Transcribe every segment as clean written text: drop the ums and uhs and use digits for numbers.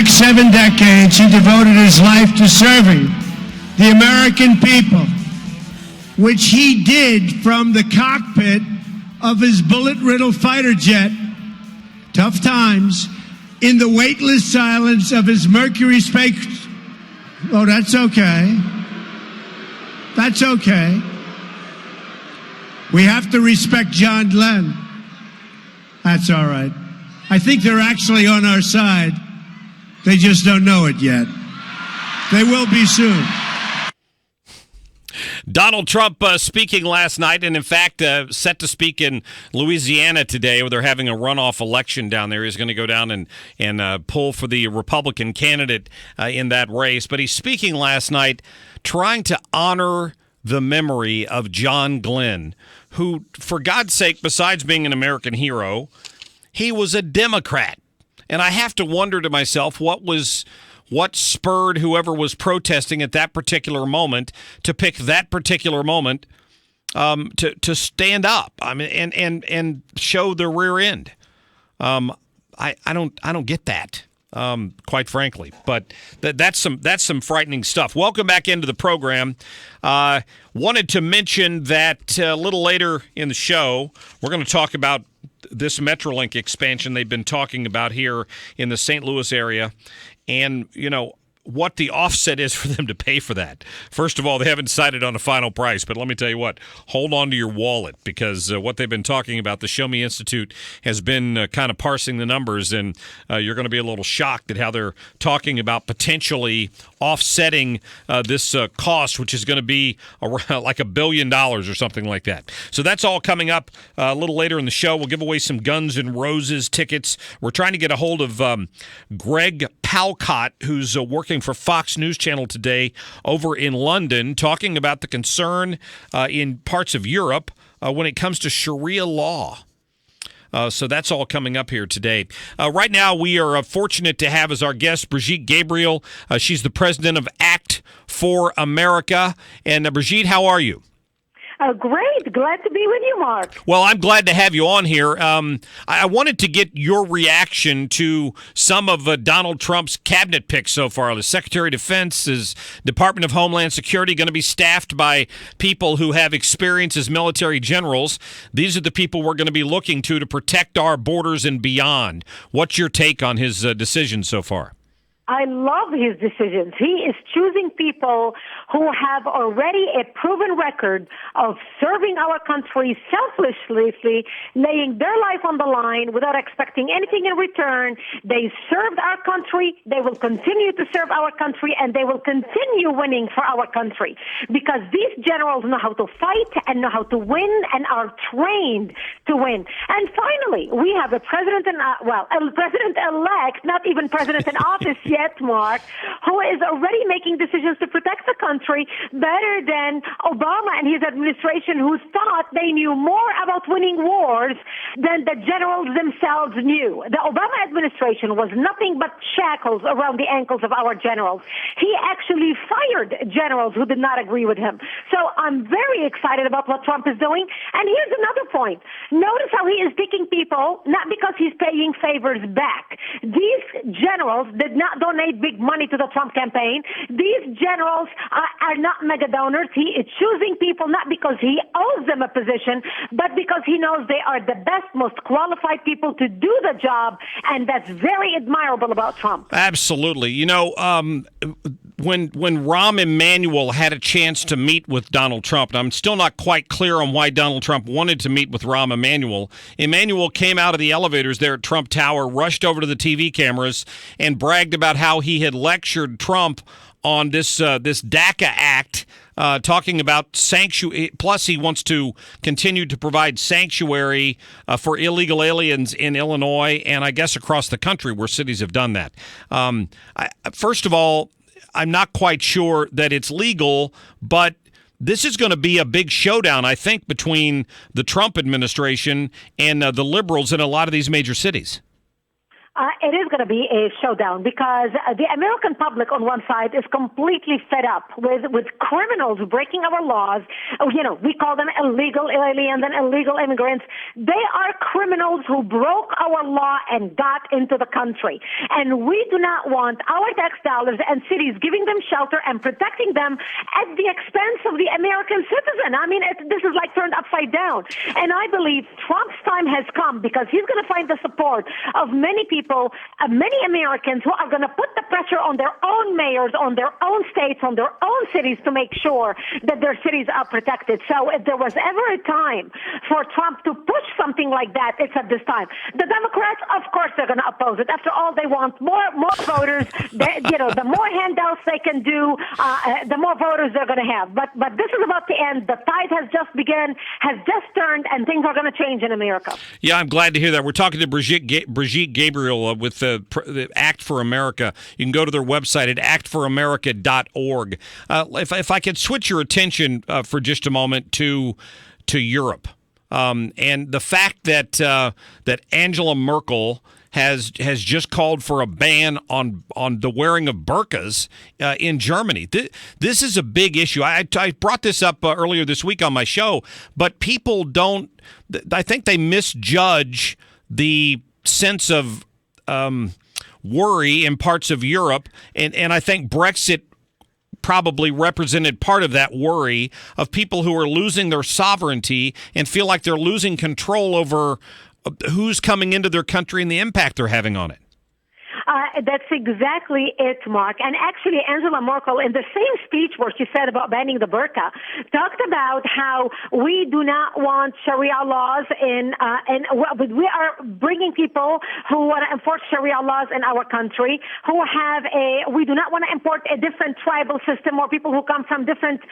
next 7 decades, he devoted his life to serving the American people, which he did from the cockpit of his bullet-riddled fighter jet, tough times, in the weightless silence of his Mercury space. Oh, that's okay. That's okay. We have to respect John Glenn. That's all right. I think they're actually on our side. They just don't know it yet. They will be soon. Donald Trump speaking last night, and in fact, set to speak in Louisiana today, where they're having a runoff election down there. He's going to go down and pull for the Republican candidate in that race. But he's speaking last night, trying to honor the memory of John Glenn, who, for God's sake, besides being an American hero, he was a Democrat. And I have to wonder to myself, what spurred whoever was protesting at that particular moment to pick that particular moment to stand up. I mean, and show the rear end. I don't get that. Quite frankly, but that's some frightening stuff. Welcome back into the program. Wanted to mention that a little later in the show, we're going to talk about this Metrolink expansion they've been talking about here in the St. Louis area, and what the offset is for them to pay for that. First of all, they haven't decided on a final price, but let me tell you what, hold on to your wallet, because what they've been talking about, the Show Me Institute has been kind of parsing the numbers, and you're going to be a little shocked at how they're talking about potentially offsetting this cost, which is going to be around like $1 billion or something like that. So that's all coming up a little later in the show. We'll give away some Guns N' Roses tickets. We're trying to get a hold of Greg Palcott, who's working for Fox News Channel today over in London, talking about the concern in parts of Europe when it comes to Sharia law. So that's all coming up here today. Right now, we are fortunate to have as our guest Brigitte Gabriel. She's the president of Act for America. And Brigitte, how are you? Great. Glad to be with you, Mark. Well, I'm glad to have you on here. I wanted to get your reaction to some of Donald Trump's cabinet picks so far. The Secretary of Defense, his Department of Homeland Security, going to be staffed by people who have experience as military generals. These are the people we're going to be looking to protect our borders and beyond. What's your take on his decisions so far? I love his decisions. He is choosing people who have already a proven record of serving our country selflessly, laying their life on the line without expecting anything in return. They served our country, they will continue to serve our country, and they will continue winning for our country, because these generals know how to fight and know how to win and are trained to win. And finally, we have a president a president-elect, not even president in office yet, Mark, who is already making decisions to protect the country better than Obama and his administration, who thought they knew more about winning wars than the generals themselves knew. The Obama administration was nothing but shackles around the ankles of our generals. He actually fired generals who did not agree with him. So I'm very excited about what Trump is doing. And here's another point. Notice how he is picking people, not because he's paying favors back. These generals did not donate big money to the Trump campaign. These generals are not mega donors. He is choosing people not because he owes them a position, but because he knows they are the best, most qualified people to do the job, and that's very admirable about Trump. Absolutely. When Rahm Emanuel had a chance to meet with Donald Trump, and I'm still not quite clear on why Donald Trump wanted to meet with Rahm Emanuel. Emanuel came out of the elevators there at Trump Tower, rushed over to the TV cameras, and bragged about how he had lectured Trump on this DACA Act, talking about sanctuary. Plus, he wants to continue to provide sanctuary for illegal aliens in Illinois and I guess across the country where cities have done that. First of all, I'm not quite sure that it's legal, but this is going to be a big showdown, I think, between the Trump administration and the liberals in a lot of these major cities. It is going to be a showdown because the American public on one side is completely fed up with criminals breaking our laws. We call them illegal aliens and illegal immigrants. They are criminals who broke our law and got into the country. And we do not want our tax dollars and cities giving them shelter and protecting them at the expense of the American citizen. I mean, this is like turned upside down. And I believe Trump's time has come because he's going to find the support of many people, many Americans who are going to put the pressure on their own mayors, on their own states, on their own cities to make sure that their cities are protected. So if there was ever a time for Trump to push something like that, it's at this time. The Democrats, of course, they're going to oppose it. After all, they want more voters. The more handouts they can do, the more voters they're going to have. But this is about to end. The tide has just begun, has just turned, and things are going to change in America. Yeah, I'm glad to hear that. We're talking to Brigitte Gabriel with the Act for America. You can go to their website at actforamerica.org. If I could switch your attention for just a moment to Europe and the fact that Angela Merkel has just called for a ban on the wearing of burqas in Germany. This is a big issue. I brought this up earlier this week on my show, but people don't. I think they misjudge the sense of worry in parts of Europe, and I think Brexit probably represented part of that worry of people who are losing their sovereignty and feel like they're losing control over who's coming into their country and the impact they're having on it. That's exactly it, Mark. And actually, Angela Merkel, in the same speech where she said about banning the burqa, talked about how we do not want Sharia laws and we are bringing people who want to enforce Sharia laws in our country, we do not want to import a different tribal system or people who come from different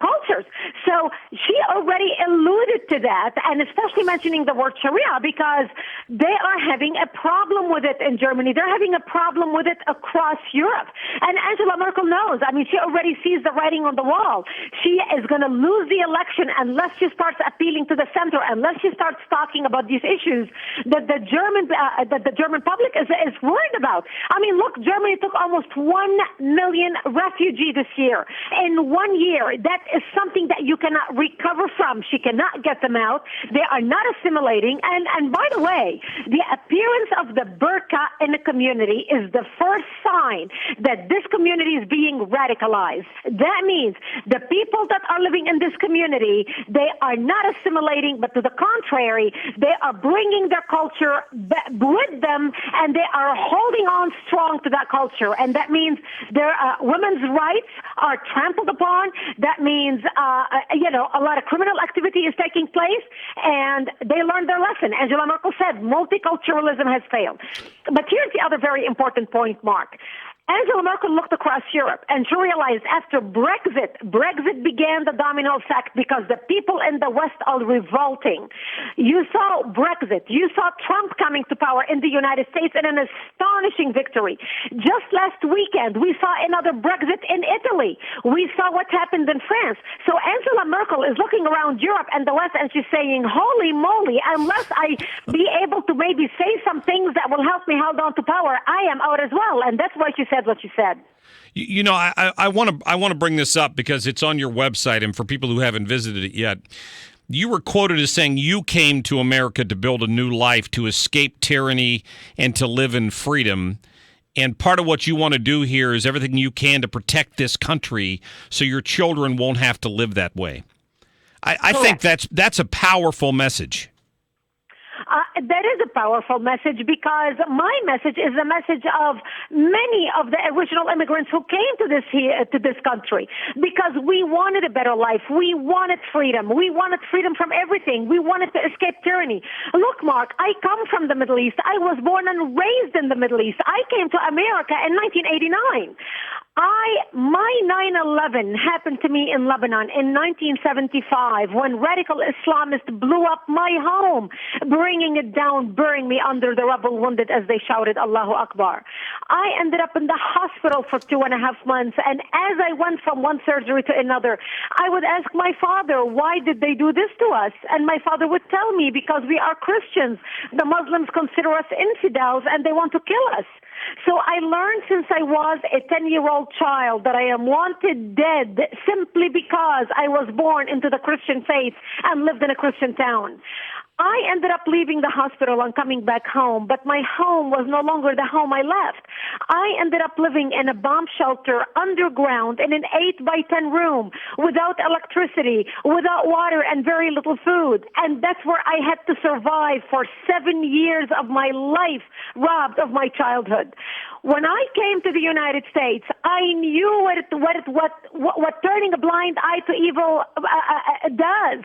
cultures. So she already alluded to that, and especially mentioning the word Sharia because they are having a problem with it in Germany. They're having a problem with it across Europe. And Angela Merkel knows. I mean, she already sees the writing on the wall. She is going to lose the election unless she starts appealing to the center, unless she starts talking about these issues that the German public is worried about. I mean, look, Germany took almost 1 million refugees this year. In 1 year, that is something that you cannot recover from. She cannot get them out. They are not assimilating. And by the way, the appearance of the burqa in the community is the first sign that this community is being radicalized. That means the people that are living in this community, they are not assimilating, but to the contrary, they are bringing their culture with them, and they are holding on strong to that culture. And that means their women's rights are trampled upon. That means, a lot of criminal activity is taking place, and they learned their lesson. Angela Merkel said, multiculturalism has failed. But here's the other very important point, Mark. Angela Merkel looked across Europe and she realized after Brexit began the domino effect because the people in the West are revolting. You saw Brexit. You saw Trump coming to power in the United States in an astonishing victory. Just last weekend, we saw another Brexit in Italy. We saw what happened in France. So Angela Merkel is looking around Europe and the West and she's saying, holy moly, unless I be able to maybe say some things that will help me hold on to power, I am out as well. And that's why she said what you said. I want to bring this up because it's on your website, and for people who haven't visited it yet, you were quoted as saying you came to America to build a new life, to escape tyranny, and to live in freedom. And part of what you want to do here is everything you can to protect this country so your children won't have to live that way. I think that's a powerful message. That is a powerful message because my message is the message of many of the original immigrants who came to this country because we wanted a better life. We wanted freedom. We wanted freedom from everything. We wanted to escape tyranny. Look, Mark, I come from the Middle East. I was born and raised in the Middle East. I came to America in 1989. My 9/11 happened to me in Lebanon in 1975 when radical Islamists blew up my home, bringing it down, burying me under the rubble, wounded as they shouted, Allahu Akbar. I ended up in the hospital for 2.5 months, and as I went from one surgery to another, I would ask my father, why did they do this to us? And my father would tell me, because we are Christians. The Muslims consider us infidels, and they want to kill us. So I learned since I was a 10-year-old child that I am wanted dead simply because I was born into the Christian faith and lived in a Christian town. I ended up leaving the hospital and coming back home, but my home was no longer the home I left. I ended up living in a bomb shelter underground in an 8-by-10 room without electricity, without water, and very little food. And that's where I had to survive for 7 years of my life, robbed of my childhood. When I came to the United States, I knew what turning a blind eye to evil does.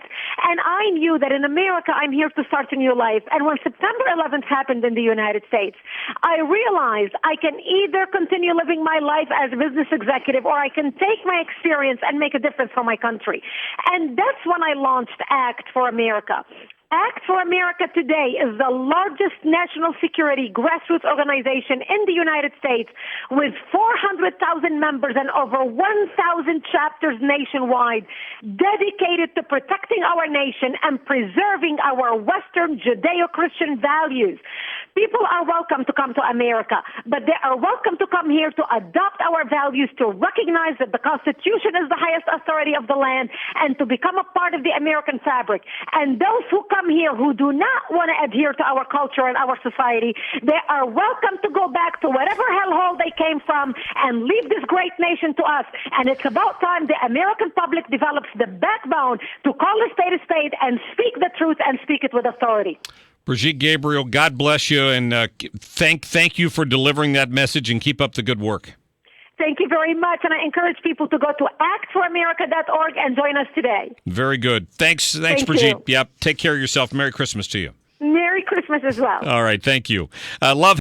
And I knew that in America, I'm here to start a new life. And when September 11th happened in the United States, I realized I can either continue living my life as a business executive, or I can take my experience and make a difference for my country. And that's when I launched ACT for America. ACT for America today is the largest national security grassroots organization in the United States, with 400,000 members and over 1,000 chapters nationwide, dedicated to protecting our nation and preserving our Western Judeo-Christian values. People are welcome to come to America, but they are welcome to come here to adopt our values, to recognize that the Constitution is the highest authority of the land, and to become a part of the American fabric. And those who come here who do not want to adhere to our culture and our society, they are welcome to go back to whatever hellhole they came from and leave this great nation to us. And it's about time the American public develops the backbone to call a state and speak the truth and speak it with authority. Brigitte Gabriel, God bless you, and thank you for delivering that message, and keep up the good work. Thank you very much, and I encourage people to go to actforamerica.org and join us today. Very good. Thanks, Thank Brigitte. you. Yep. Take care of yourself. Merry Christmas to you. Merry Christmas as well. All right. Thank you. Love.